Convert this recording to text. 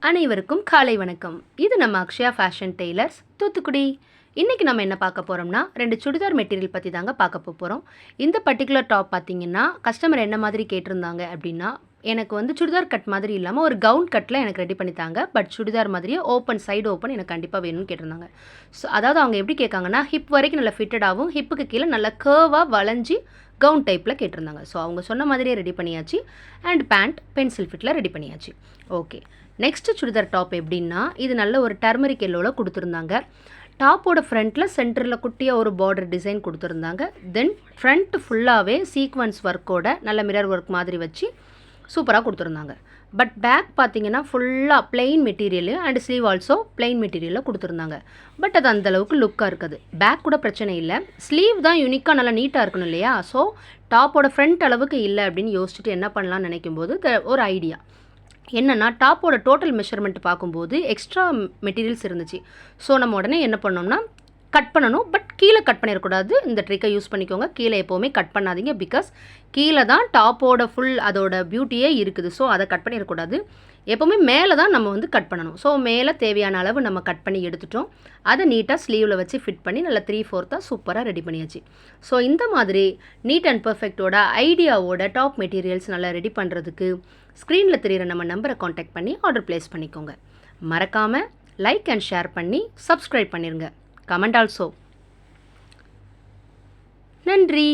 அனைவருக்கும் காலை வணக்கம். இது நம்ம அக்ஷயா ஃபேஷன் டெய்லர்ஸ் தூத்துக்குடி. இன்றைக்கி நம்ம என்ன பார்க்க போகிறோம்னா, 2 சுடிதார் மெட்டீரியல் பற்றி தாங்க பார்க்க போகிறோம். இந்த பர்டிகுலர் டாப் பார்த்திங்கன்னா, கஸ்டமர் என்ன மாதிரி கேட்டிருந்தாங்க அப்படின்னா, எனக்கு வந்து சுடிதார் கட் மாதிரி இல்லாமல் ஒரு கவுன் கட்டில் எனக்கு ரெடி பண்ணித்தாங்க. பட் சுடிதார் மாதிரியே ஓப்பன், சைடு ஓப்பன் எனக்கு கண்டிப்பாக வேணும்னு கேட்டிருந்தாங்க. ஸோ அதாவது அவங்க எப்படி கேட்காங்கன்னா, ஹிப் வரைக்கும் நல்லா ஃபிட்டடாகவும், ஹிப்புக்கு கீழே நல்லா கர்வாக வளைஞ்சி கவுன் டைப்பில் கேட்டிருந்தாங்க. ஸோ அவங்க சொன்ன மாதிரியே ரெடி பண்ணியாச்சு. And pant pencil fiddle ready பண்ணியாச்சு. ஓகே, நெக்ஸ்ட்டு சுடிதார் டாப் எப்படின்னா, இது நல்ல ஒரு டர்மரிக் எல்லோவில் கொடுத்துருந்தாங்க. டாப்போட ஃப்ரண்ட்டில் சென்டரில் குட்டியாக ஒரு பார்டர் டிசைன் கொடுத்துருந்தாங்க. தென் ஃப்ரண்ட் ஃபுல்லாகவே சீக்வன்ஸ் ஒர்க்கோட நல்ல மிரர் ஒர்க் மாதிரி வச்சு சூப்பராக கொடுத்துருந்தாங்க. பட் பேக் பார்த்தீங்கன்னா ஃபுல்லாக plain material and sleeve also plain மெட்டீரியலில் கொடுத்துருந்தாங்க. பட் அது அந்தளவுக்கு லுக்காக இருக்குது. பேக் கூட பிரச்சனை இல்லை, ஸ்லீவ் தான் யூனிக்காக நல்லா நீட்டாக இருக்கணும் இல்லையா? ஸோ டாப்போட ஃப்ரண்ட் அளவுக்கு இல்லை அப்படின்னு யோசிச்சுட்டு என்ன பண்ணலான்னு நினைக்கும்போது ஒரு ஐடியா என்னென்னா, டாப்போட டோட்டல் மெஷர்மெண்ட் பார்க்கும்போது எக்ஸ்ட்ரா மெட்டீரியல்ஸ் இருந்துச்சு. ஸோ நம்ம உடனே என்ன பண்ணோம்னா கட் பண்ணணும். பட் கீழே கட் பண்ணிடக்கூடாது. இந்த ட்ரிக்கை யூஸ் பண்ணிக்கோங்க. கீழே எப்போவுமே கட் பண்ணாதீங்க. பிகாஸ் கீழே தான் டாப்போட ஃபுல் அதோட பியூட்டியே இருக்குது. ஸோ அதை கட் பண்ணிடக்கூடாது. எப்போவுமே மேலே தான் நம்ம வந்து கட் பண்ணணும். ஸோ மேலே தேவையான அளவு நம்ம கட் பண்ணி எடுத்துட்டோம். அதை நீட்டாக ஸ்லீவில் வச்சு ஃபிட் பண்ணி நல்லா 3/4 சூப்பராக ரெடி பண்ணியாச்சு. ஸோ இந்த மாதிரி நீட் அண்ட் பர்ஃபெக்டோட ஐடியாவோட டாப் மெட்டீரியல்ஸ் நல்லா ரெடி பண்ணுறதுக்கு ஸ்க்ரீனில் தெரிகிற நம்ம நம்பரை காண்டாக்ட் பண்ணி ஆர்டர் ப்ளேஸ் பண்ணிக்கோங்க. மறக்காமல் லைக் அண்ட் ஷேர் பண்ணி சப்ஸ்கிரைப் பண்ணிடுங்க. Comment also. நன்றி.